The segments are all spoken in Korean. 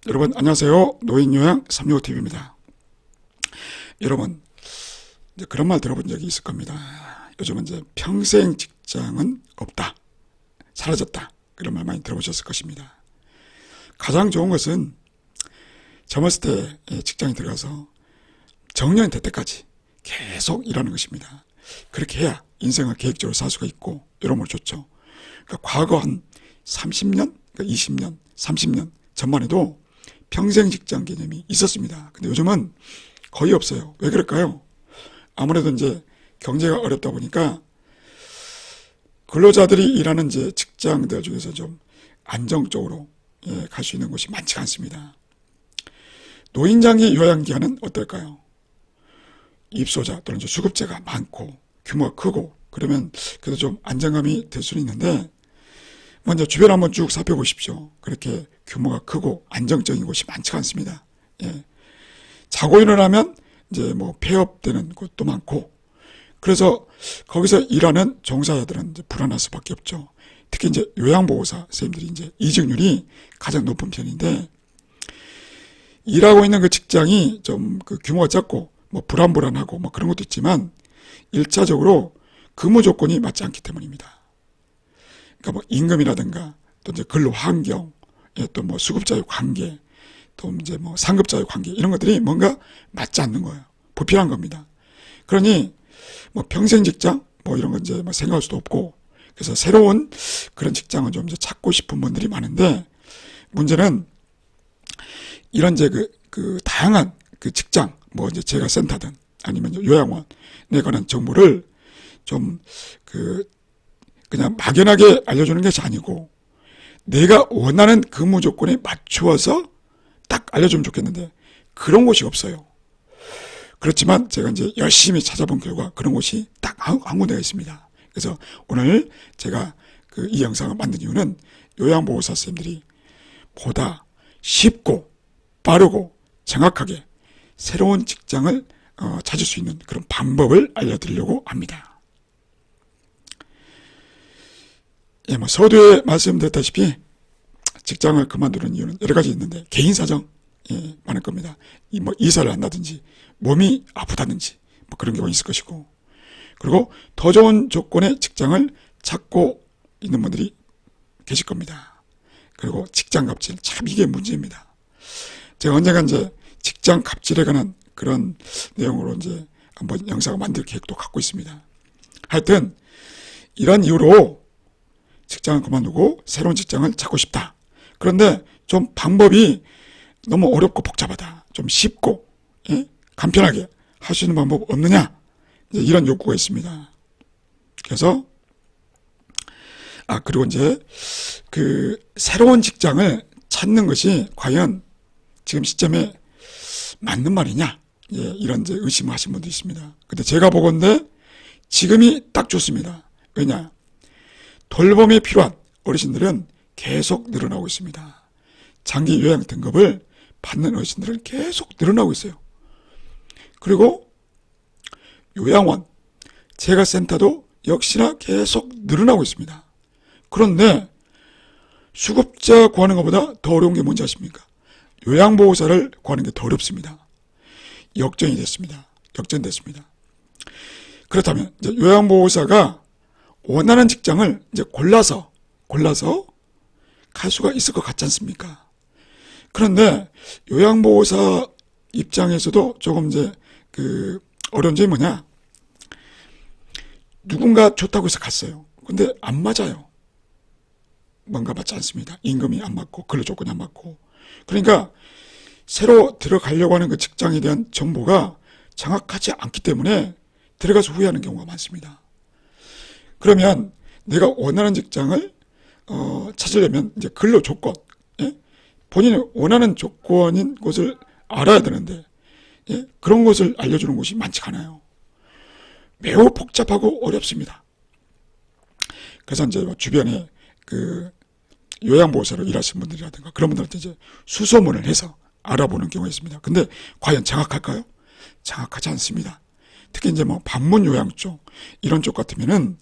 여러분 안녕하세요. 노인요양 365TV입니다. 여러분 이제 그런 말 들어본 적이 있을 겁니다. 요즘은 이제 평생 직장은 없다, 사라졌다, 그런 말 많이 들어보셨을 것입니다. 가장 좋은 것은 젊었을 때 직장에 들어가서 정년이 될 때까지 계속 일하는 것입니다. 그렇게 해야 인생을 계획적으로 살 수가 있고 여러모로 좋죠. 그러니까 과거 한 30년, 그러니까 20년, 30년 전만 해도 평생 직장 개념이 있었습니다. 근데 요즘은 거의 없어요. 왜 그럴까요? 아무래도 이제 경제가 어렵다 보니까 근로자들이 일하는 이제 직장들 중에서 좀 안정적으로 갈 수 있는 곳이 많지가 않습니다. 노인장기 요양기간은 어떨까요? 입소자 또는 수급자가 많고 규모가 크고 그러면 그래도 좀 안정감이 될 수는 있는데 먼저 주변 한번 쭉 살펴보십시오. 그렇게 규모가 크고 안정적인 곳이 많지가 않습니다. 예. 자고 일어나면 이제 뭐 폐업되는 곳도 많고 그래서 거기서 일하는 종사자들은 이제 불안할 수밖에 없죠. 특히 이제 요양보호사 선생님들이 이제 이직률이 가장 높은 편인데 일하고 있는 그 직장이 좀 그 규모가 작고 뭐 불안하고 뭐 그런 것도 있지만 1차적으로 근무 조건이 맞지 않기 때문입니다. 그러니까 뭐 임금이라든가 또 이제 근로 환경, 또 뭐 수급자의 관계, 또 이제 뭐 상급자의 관계 이런 것들이 뭔가 맞지 않는 거예요. 불필요한 겁니다. 그러니 뭐 평생 직장 뭐 이런 건 이제 뭐 생각할 수도 없고 그래서 새로운 그런 직장을 좀 이제 찾고 싶은 분들이 많은데 문제는 이런 이제 그 다양한 그 직장 뭐 이제 제가 센터든 아니면 요양원에 관한 정보를 좀 그냥 막연하게 알려주는 것이 아니고 내가 원하는 근무 조건에 맞추어서 딱 알려주면 좋겠는데 그런 곳이 없어요. 그렇지만 제가 이제 열심히 찾아본 결과 그런 곳이 딱 한 군데가 있습니다. 그래서 오늘 제가 이 영상을 만든 이유는 요양보호사 선생님들이 보다 쉽고 빠르고 정확하게 새로운 직장을 찾을 수 있는 그런 방법을 알려드리려고 합니다. 예, 뭐 서두에 말씀드렸다시피 직장을 그만두는 이유는 여러 가지 있는데 개인 사정 많을 겁니다. 뭐 이사를 한다든지 몸이 아프다든지 뭐 그런 경우가 있을 것이고 그리고 더 좋은 조건의 직장을 찾고 있는 분들이 계실 겁니다. 그리고 직장 갑질 참 이게 문제입니다. 제가 언젠가 이제 직장 갑질에 관한 그런 내용으로 이제 한번 영상을 만들 계획도 갖고 있습니다. 하여튼 이런 이유로 직장을 그만두고 새로운 직장을 찾고 싶다. 그런데 좀 방법이 너무 어렵고 복잡하다. 좀 쉽고 간편하게 할 수 있는 방법 없느냐? 이런 욕구가 있습니다. 그래서 그리고 이제 그 새로운 직장을 찾는 것이 과연 지금 시점에 맞는 말이냐? 이런 이제 의심하신 분도 있습니다. 근데 제가 보건대 지금이 딱 좋습니다. 왜냐? 돌봄이 필요한 어르신들은 계속 늘어나고 있습니다. 장기 요양 등급을 받는 어르신들은 계속 늘어나고 있어요. 그리고 요양원, 재가센터도 역시나 계속 늘어나고 있습니다. 그런데 수급자 구하는 것보다 더 어려운 게 뭔지 아십니까? 요양보호사를 구하는 게 더 어렵습니다. 역전이 됐습니다. 역전됐습니다. 그렇다면 이제 요양보호사가 원하는 직장을 이제 골라서 갈 수가 있을 것 같지 않습니까? 그런데 요양보호사 입장에서도 조금 이제 어려운 점이 뭐냐? 누군가 좋다고 해서 갔어요. 근데 안 맞아요. 뭔가 맞지 않습니다. 임금이 안 맞고 근로 조건이 안 맞고. 그러니까 새로 들어가려고 하는 그 직장에 대한 정보가 정확하지 않기 때문에 들어가서 후회하는 경우가 많습니다. 그러면 내가 원하는 직장을 찾으려면 이제 근로 조건, 본인이 원하는 조건인 곳을 알아야 되는데 그런 것을 알려주는 곳이 많지가 않아요. 매우 복잡하고 어렵습니다. 그래서 이제 주변에 요양보호사로 일하시는 분들이라든가 그런 분들한테 이제 수소문을 해서 알아보는 경우가 있습니다. 근데 과연 정확할까요? 정확하지 않습니다. 특히 이제 뭐 반문 요양 쪽 이런 쪽 같으면은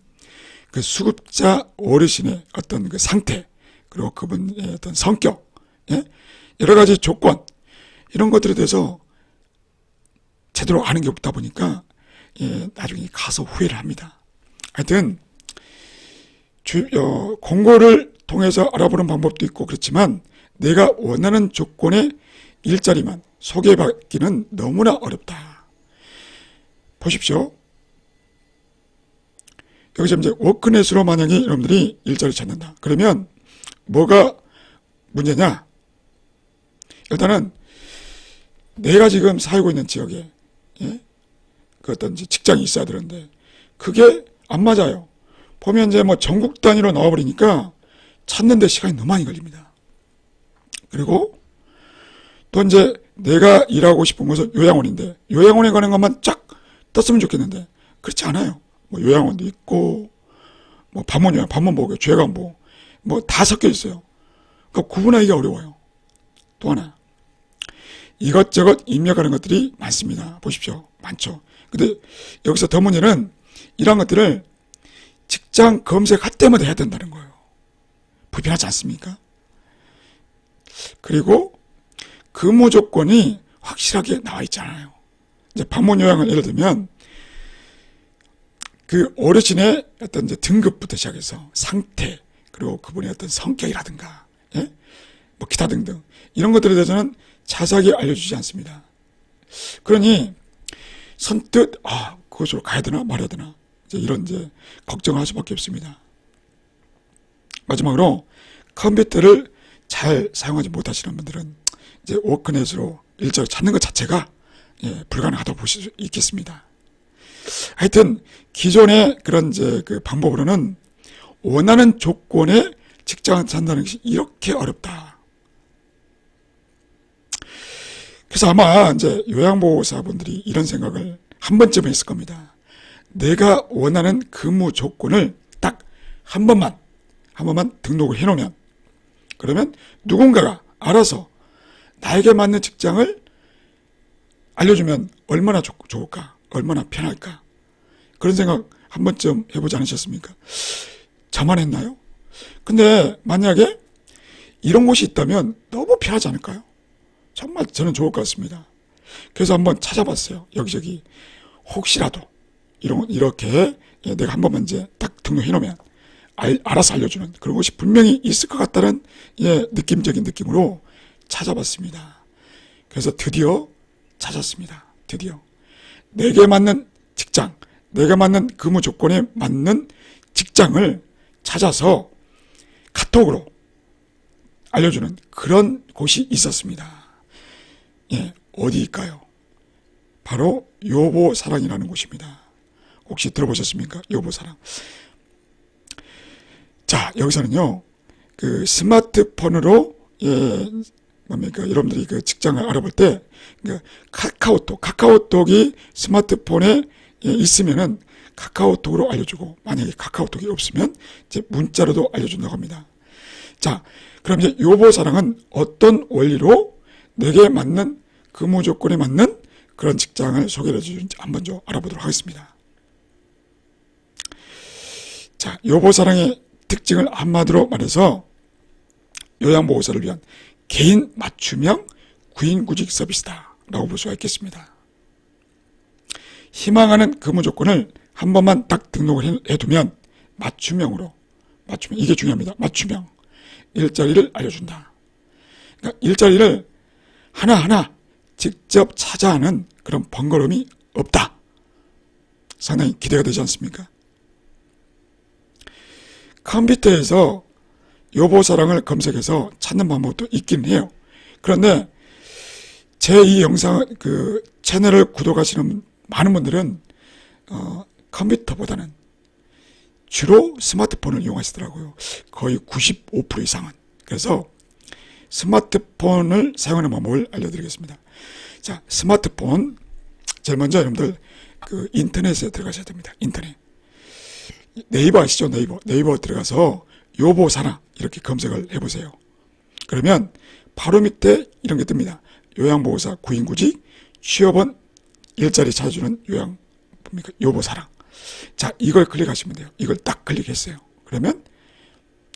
그 수급자 어르신의 어떤 그 상태 그리고 그분의 어떤 성격 예? 여러 가지 조건, 이런 것들에 대해서 제대로 아는 게 없다 보니까 나중에 가서 후회를 합니다. 하여튼 공고를 통해서 알아보는 방법도 있고 그렇지만 내가 원하는 조건의 일자리만 소개받기는 너무나 어렵다. 보십시오. 여기서 이제 워크넷으로 만약에 여러분들이 일자리 찾는다. 그러면 뭐가 문제냐? 일단은 내가 지금 살고 있는 지역에 그 어떤 직장이 있어야 되는데 그게 안 맞아요. 보면 이제 뭐 전국 단위로 나와버리니까 찾는데 시간이 너무 많이 걸립니다. 그리고 또 이제 내가 일하고 싶은 곳은 요양원인데 요양원에 가는 것만 쫙 떴으면 좋겠는데 그렇지 않아요. 뭐 요양원도 있고 뭐 반문요양, 반문보호, 죄관보 뭐 다 섞여 있어요. 그러니까 구분하기가 어려워요. 또 하나 이것저것 입력하는 것들이 많습니다. 보십시오. 많죠. 근데 여기서 더 문제는 이런 것들을 직장 검색할 때마다 해야 된다는 거예요. 불편하지 않습니까? 그리고 근무 조건이 확실하게 나와 있잖아요. 이제 방문 요양은 예를 들면 그 어르신의 어떤 이제 등급부터 시작해서 상태, 그리고 그분의 어떤 성격이라든가, 뭐 기타 등등 이런 것들에 대해서는 자세하게 알려주지 않습니다. 그러니 선뜻 그곳으로 가야 되나 말아야 되나 이런 걱정을 할 수밖에 없습니다. 마지막으로 컴퓨터를 잘 사용하지 못하시는 분들은 이제 워크넷으로 일자리 찾는 것 자체가 불가능하다고 보실 수 있겠습니다. 하여튼 기존의 그런 그 방법으로는 원하는 조건의 직장을 찾는다는 것이 이렇게 어렵다. 그래서 아마 이제 요양보호사분들이 이런 생각을 한 번쯤은 했을 겁니다. 내가 원하는 근무 조건을 딱 한 번만 등록을 해놓으면 그러면 누군가가 알아서 나에게 맞는 직장을 알려주면 얼마나 좋을까? 얼마나 편할까? 그런 생각 한 번쯤 해보지 않으셨습니까? 저만 했나요? 근데 만약에 이런 곳이 있다면 너무 편하지 않을까요? 정말 저는 좋을 것 같습니다. 그래서 한번 찾아봤어요. 여기저기 혹시라도 이렇게 내가 한 번만 이제 딱 등록해놓으면 알아서 알려주는 그런 곳이 분명히 있을 것 같다는 느낌적인 느낌으로 찾아봤습니다. 그래서 드디어 찾았습니다. 드디어 내게 맞는 직장, 내가 맞는 근무 조건에 맞는 직장을 찾아서 카톡으로 알려주는 그런 곳이 있었습니다. 어디일까요? 바로 요보사랑이라는 곳입니다. 혹시 들어보셨습니까? 요보사랑. 자, 여기서는요, 그 스마트폰으로, 여러분들이 그 직장을 알아볼 때, 카카오톡이 스마트폰에 있으면은 카카오톡으로 알려주고, 만약에 카카오톡이 없으면 이제 문자로도 알려준다고 합니다. 자, 그럼 이제 요보사랑은 어떤 원리로 내게 맞는 근무 조건에 맞는 그런 직장을 소개해 주는지 한번 좀 알아보도록 하겠습니다. 자, 요보사랑의 특징을 한마디로 말해서 요양보호사를 위한 개인 맞춤형 구인구직 서비스다 라고 볼 수가 있겠습니다. 희망하는 근무 조건을 한 번만 딱 등록을 해두면 맞춤형, 이게 중요합니다. 맞춤형 일자리를 알려준다. 그러니까 일자리를 하나하나 직접 찾아 하는 그런 번거로움이 없다. 상당히 기대가 되지 않습니까? 컴퓨터에서 요보사랑을 검색해서 찾는 방법도 있긴 해요. 그런데 제 이 영상 채널을 구독하시는 많은 분들은 컴퓨터보다는 주로 스마트폰을 이용하시더라고요. 거의 95% 이상은. 그래서 스마트폰을 사용하는 방법을 알려드리겠습니다. 자, 스마트폰 제일 먼저 여러분들 인터넷에 들어가셔야 됩니다. 인터넷. 네이버 아시죠? 네이버 들어가서 요보사랑 이렇게 검색을 해보세요. 그러면 바로 밑에 이런 게 뜹니다. 요양보호사 구인구직 취업원 일자리 찾아주는 요보사랑. 자, 이걸 클릭하시면 돼요. 이걸 딱 클릭했어요. 그러면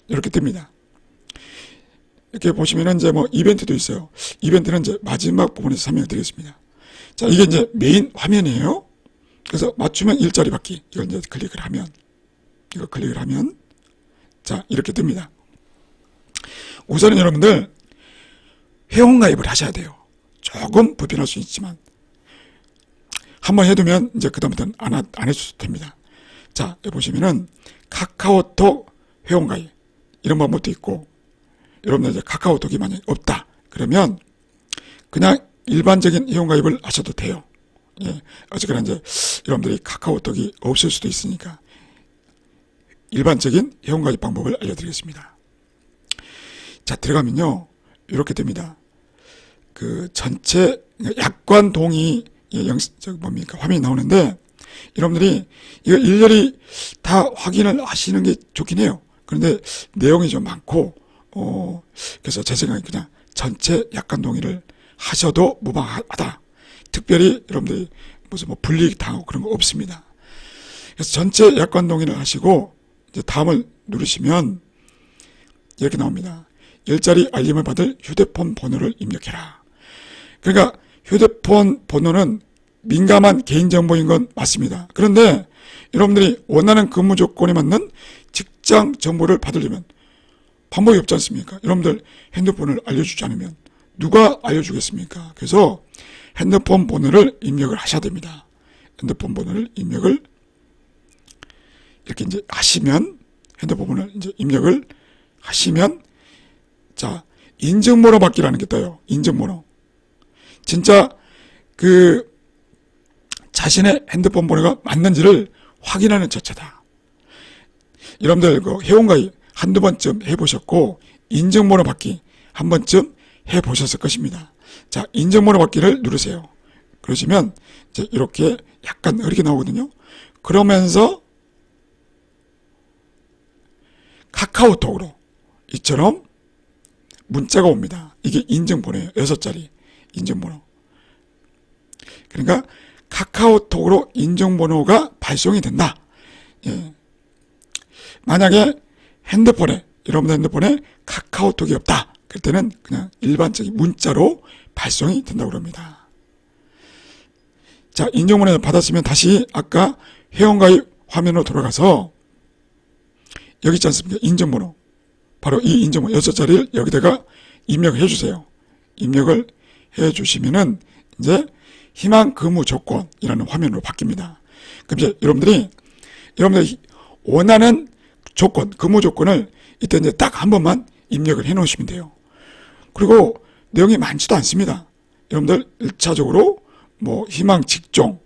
이렇게 뜹니다. 이렇게 보시면은 이제 뭐 이벤트도 있어요. 이벤트는 이제 마지막 부분에서 설명드리겠습니다. 자, 이게 이제 메인 화면이에요. 그래서 맞춤형 일자리 받기. 이걸 이제 클릭을 하면, 자, 이렇게 뜹니다. 우선은 여러분들 회원가입을 하셔야 돼요. 조금 불편할 수 있지만 한번 해두면 이제 그다음부터는 안 해주셔도 됩니다. 자, 여기 보시면은 카카오톡 회원가입 이런 방법도 있고, 여러분들 이제 카카오톡이 만약에 없다 그러면 그냥 일반적인 회원가입을 하셔도 돼요. 예, 어쨌거나 이제 여러분들이 카카오톡이 없을 수도 있으니까 일반적인 회원가입 방법을 알려드리겠습니다. 자, 들어가면요 이렇게 됩니다. 그 전체 약관 동의 화면이 나오는데, 여러분들이 이거 일일이 다 확인을 하시는 게 좋긴 해요. 그런데 내용이 좀 많고, 그래서 제 생각에 그냥 전체 약관 동의를 하셔도 무방하다. 특별히 여러분들이 무슨 뭐 불이익 당하고 그런 거 없습니다. 그래서 전체 약관 동의를 하시고 이제 다음을 누르시면 이렇게 나옵니다. 일자리 알림을 받을 휴대폰 번호를 입력해라. 그러니까 휴대폰 번호는 민감한 개인정보인 건 맞습니다. 그런데 여러분들이 원하는 근무 조건에 맞는 직장 정보를 받으려면 방법이 없지 않습니까? 여러분들 핸드폰을 알려주지 않으면 누가 알려주겠습니까? 그래서 핸드폰 번호를 입력을 하셔야 됩니다. 핸드폰 번호를 입력을 이렇게 이제 하시면, 핸드폰 번호를 이제 입력을 하시면, 자, 인증번호 받기라는 게 떠요. 인증번호. 진짜 그 자신의 핸드폰 번호가 맞는지를 확인하는 절차다. 여러분들 그 회원가입 한두 번쯤 해보셨고 인증번호 받기 한 번쯤 해보셨을 것입니다. 자, 인증번호 받기를 누르세요. 그러시면 이제 이렇게 약간 흐리게 나오거든요. 그러면서 카카오톡으로 이처럼 문자가 옵니다. 이게 인증번호예요. 6자리 인증번호. 그러니까 카카오톡으로 인증번호가 발송이 된다. 예. 만약에 여러분들 핸드폰에 카카오톡이 없다. 그럴 때는 그냥 일반적인 문자로 발송이 된다고 합니다. 자, 인증번호 받았으면 다시 아까 회원가입 화면으로 돌아가서 여기 있지 않습니까? 인증번호. 바로 이 인증번호 6자리를 여기다가 입력해 주세요. 입력을 해 주시면은 이제 희망 근무 조건이라는 화면으로 바뀝니다. 그럼 이제 여러분들이 원하는 조건, 근무 조건을 이때 이제 딱 한 번만 입력을 해 놓으시면 돼요. 그리고 내용이 많지도 않습니다. 여러분들 1차적으로 뭐 희망 직종,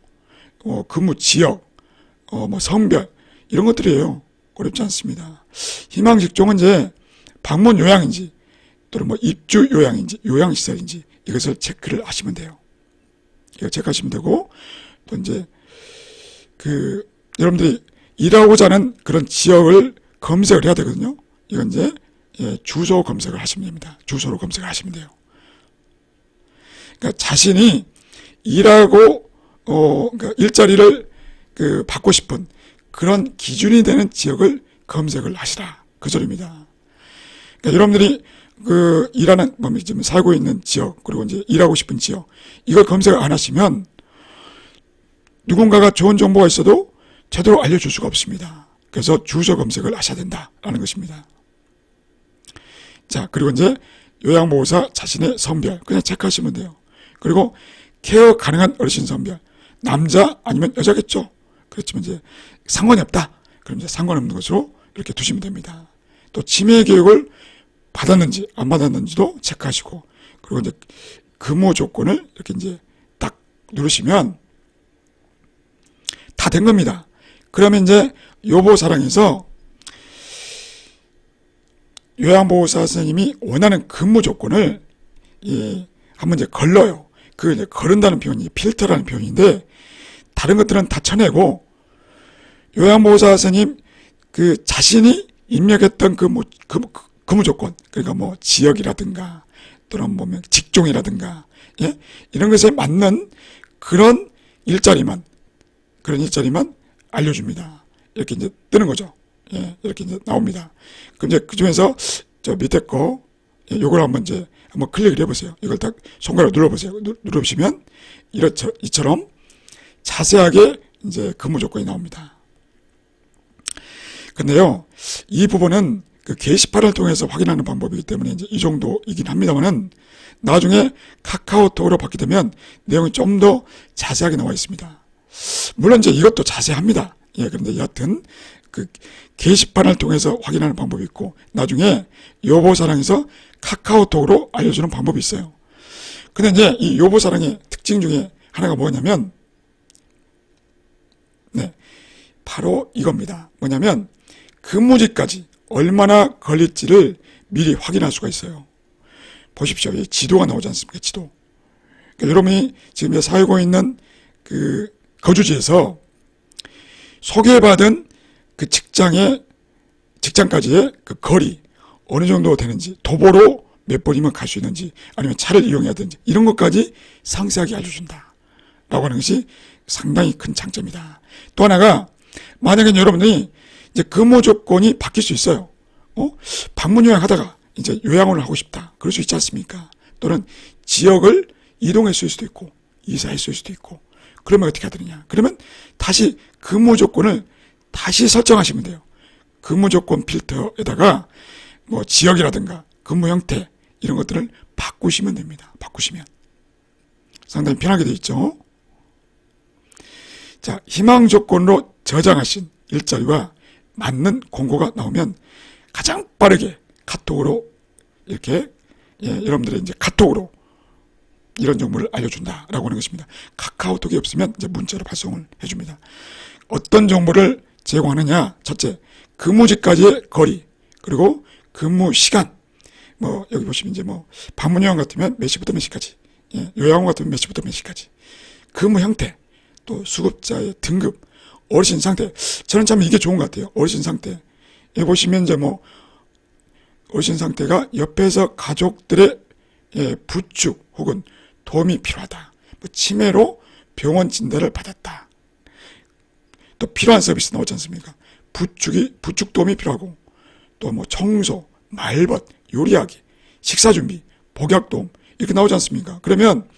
근무 지역, 뭐 성별 이런 것들이에요. 어렵지 않습니다. 희망 직종은 이제 방문 요양인지 또는 뭐 입주 요양인지 요양시설인지 이것을 체크를 하시면 돼요. 이거 체크하시면 되고, 또 이제 여러분들이 일하고자 하는 그런 지역을 검색을 해야 되거든요. 이건 이제 주소 검색을 하시면 됩니다. 주소로 검색을 하시면 돼요. 그러니까 자신이 일하고 그러니까 일자리를 받고 싶은 그런 기준이 되는 지역을 검색을 하시라, 그 소리입니다. 그러니까 여러분들이 일하는, 지금 살고 있는 지역, 그리고 이제 일하고 싶은 지역, 이걸 검색을 안 하시면 누군가가 좋은 정보가 있어도 제대로 알려줄 수가 없습니다. 그래서 주소 검색을 하셔야 된다라는 것입니다. 자, 그리고 이제 요양보호사 자신의 성별 그냥 체크하시면 돼요. 그리고 케어 가능한 어르신 성별, 남자 아니면 여자겠죠. 그렇지만 이제 상관이 없다. 그럼 이제 상관없는 것으로 이렇게 두시면 됩니다. 또 치매 교육을 받았는지 안 받았는지도 체크하시고, 그리고 이제 근무 조건을 이렇게 이제 딱 누르시면 다 된 겁니다. 그러면 이제 요보사랑에서 요양보호사 선생님이 원하는 근무 조건을 한번 이제 걸러요. 그 이제 거른다는 표현이 필터라는 표현인데, 다른 것들은 다 쳐내고 요양보호사 선생님 자신이 입력했던 근무 조건, 그러니까 뭐 지역이라든가 또는 보면 직종이라든가 이런 것에 맞는 그런 일자리만 알려줍니다. 이렇게 이제 뜨는 거죠. 이렇게 이제 나옵니다. 그럼 이제 그 중에서 저 밑에 거 요걸 한번 한번 클릭을 해보세요. 이걸 딱 손가락 눌러보세요. 눌러보시면 이처럼 자세하게 이제 근무 조건이 나옵니다. 근데요, 이 부분은 그 게시판을 통해서 확인하는 방법이기 때문에 이제 이 정도이긴 합니다만은 나중에 카카오톡으로 받게 되면 내용이 좀 더 자세하게 나와 있습니다. 물론 이제 이것도 자세합니다. 그런데 여하튼 그 게시판을 통해서 확인하는 방법이 있고 나중에 요보사랑에서 카카오톡으로 알려주는 방법이 있어요. 근데 이제 이 요보사랑의 특징 중에 하나가 뭐냐면 바로 이겁니다. 뭐냐면 근무지까지 얼마나 걸릴지를 미리 확인할 수가 있어요. 보십시오. 이 지도가 나오지 않습니까? 지도. 그러니까 여러분이 지금 살고 있는 그 거주지에서 소개받은 그 직장까지의 그 거리, 어느 정도 되는지, 도보로 몇 번이면 갈 수 있는지, 아니면 차를 이용해야 되는지, 이런 것까지 상세하게 알려준다. 라고 하는 것이 상당히 큰 장점이다. 또 하나가, 만약에 여러분들이 이제 근무 조건이 바뀔 수 있어요. 방문 요양 하다가 이제 요양을 하고 싶다. 그럴 수 있지 않습니까? 또는 지역을 이동했을 수도 있고, 이사했을 수도 있고, 그러면 어떻게 하느냐? 그러면 다시 근무 조건을 다시 설정하시면 돼요. 근무 조건 필터에다가 뭐 지역이라든가 근무 형태 이런 것들을 바꾸시면 됩니다. 바꾸시면 상당히 편하게 되어 있죠. 자, 희망 조건으로 저장하신 일자리와 맞는 공고가 나오면 가장 빠르게 카톡으로 이렇게 여러분들의 이제 카톡으로 이런 정보를 알려준다라고 하는 것입니다. 카카오톡이 없으면 이제 문자로 발송을 해줍니다. 어떤 정보를 제공하느냐? 첫째, 근무지까지의 거리, 그리고 근무 시간. 뭐 여기 보시면 이제 뭐 방문 요양 같으면 몇 시부터 몇 시까지, 요양원 같으면 몇 시부터 몇 시까지. 근무 형태, 또 수급자의 등급, 어르신 상태. 저는 참 이게 좋은 것 같아요. 어르신 상태. 여기 보시면 이제 뭐 어르신 상태가 옆에서 가족들의 부축 혹은 도움이 필요하다. 뭐 치매로 병원 진단을 받았다. 또 필요한 서비스 나오지 않습니까? 부축 도움이 필요하고, 또 뭐 청소, 말벗, 요리하기, 식사 준비, 복약 도움 이렇게 나오지 않습니까? 그러면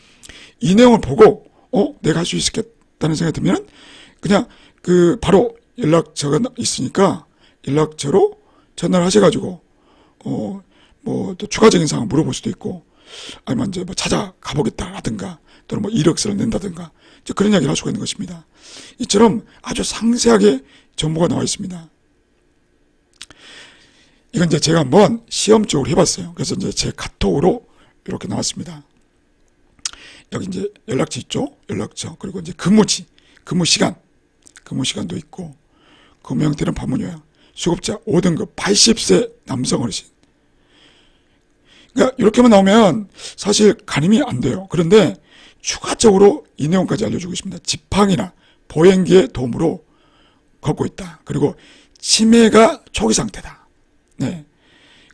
이 내용을 보고 내가 할 수 있겠다는 생각이 들면 그냥 그 바로 연락처가 있으니까 연락처로 전화를 하셔가지고 뭐 또 추가적인 사항을 물어볼 수도 있고, 아니면 이제 뭐 찾아가 보겠다라든가, 또는 뭐 이력서를 낸다든가, 그런 이야기를 할 수가 있는 것입니다. 이처럼 아주 상세하게 정보가 나와 있습니다. 이건 이제 제가 한번 시험적으로 해봤어요. 그래서 이제 제 카톡으로 이렇게 나왔습니다. 여기 이제 연락처 있죠? 연락처. 그리고 이제 근무지, 근무 시간도 있고, 근무 형태는 방문 요양, 수급자 5등급 80세 남성 어르신. 그러니까 이렇게만 나오면 사실 가늠이 안 돼요. 그런데 추가적으로 이 내용까지 알려주고 있습니다. 지팡이나 보행기의 도움으로 걷고 있다. 그리고 치매가 초기 상태다.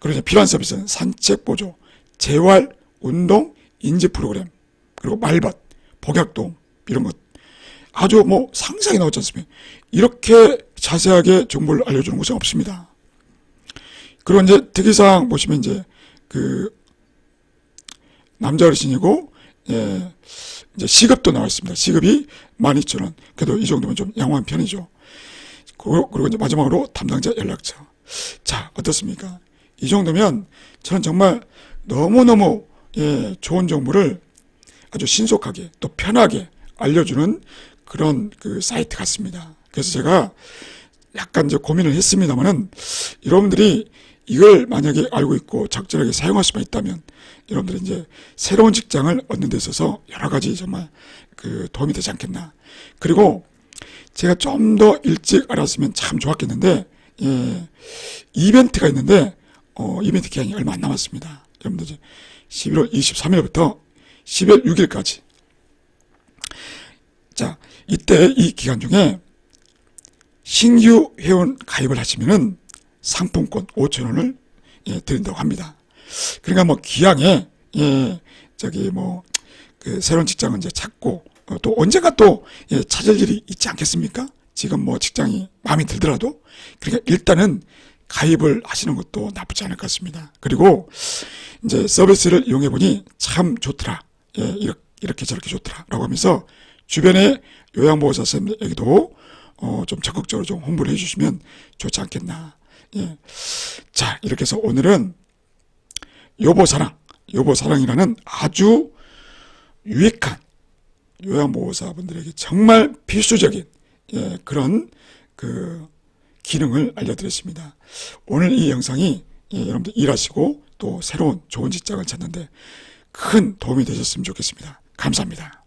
그리고 필요한 서비스는 산책 보조, 재활, 운동, 인지 프로그램, 그리고 말벗, 복약 도움 이런 것 아주 뭐 상세하게 나오지 않습니까? 이렇게 자세하게 정보를 알려주는 곳은 없습니다. 그리고 이제 특이사항 보시면 이제 그 남자 어르신이고, 이제 시급도 나와 있습니다. 시급이 12,000원. 그래도 이 정도면 좀 양호한 편이죠. 그리고 이제 마지막으로 담당자 연락처. 자, 어떻습니까? 이 정도면 저는 정말 너무너무 좋은 정보를 아주 신속하게 또 편하게 알려주는 그런 그 사이트 같습니다. 그래서 제가 약간 이제 고민을 했습니다만은, 여러분들이 이걸 만약에 알고 있고 적절하게 사용할 수만 있다면 여러분들이 이제 새로운 직장을 얻는 데 있어서 여러 가지 정말 그 도움이 되지 않겠나. 그리고 제가 좀 더 일찍 알았으면 참 좋았겠는데, 이벤트가 있는데, 이벤트 기간이 얼마 안 남았습니다. 여러분들 이제 11월 23일부터 10월 6일까지. 자, 이때 이 기간 중에 신규 회원 가입을 하시면은 상품권 5,000원을 드린다고 합니다. 그러니까 뭐 기왕에 그 새로운 직장을 이제 찾고 또 언젠가 또 찾을 일이 있지 않겠습니까? 지금 뭐 직장이 마음에 들더라도. 그러니까 일단은 가입을 하시는 것도 나쁘지 않을 것 같습니다. 그리고 이제 서비스를 이용해 보니 참 좋더라. 예, 이렇게 저렇게 좋더라라고 하면서 주변의 요양보호사 선생님에게도 좀 적극적으로 좀 홍보를 해주시면 좋지 않겠나. 예. 자, 이렇게 해서 오늘은 요보사랑이라는 아주 유익한 요양보호사분들에게 정말 필수적인 그런 그 기능을 알려드렸습니다. 오늘 이 영상이 여러분들 일하시고 또 새로운 좋은 직장을 찾는데 큰 도움이 되셨으면 좋겠습니다. 감사합니다.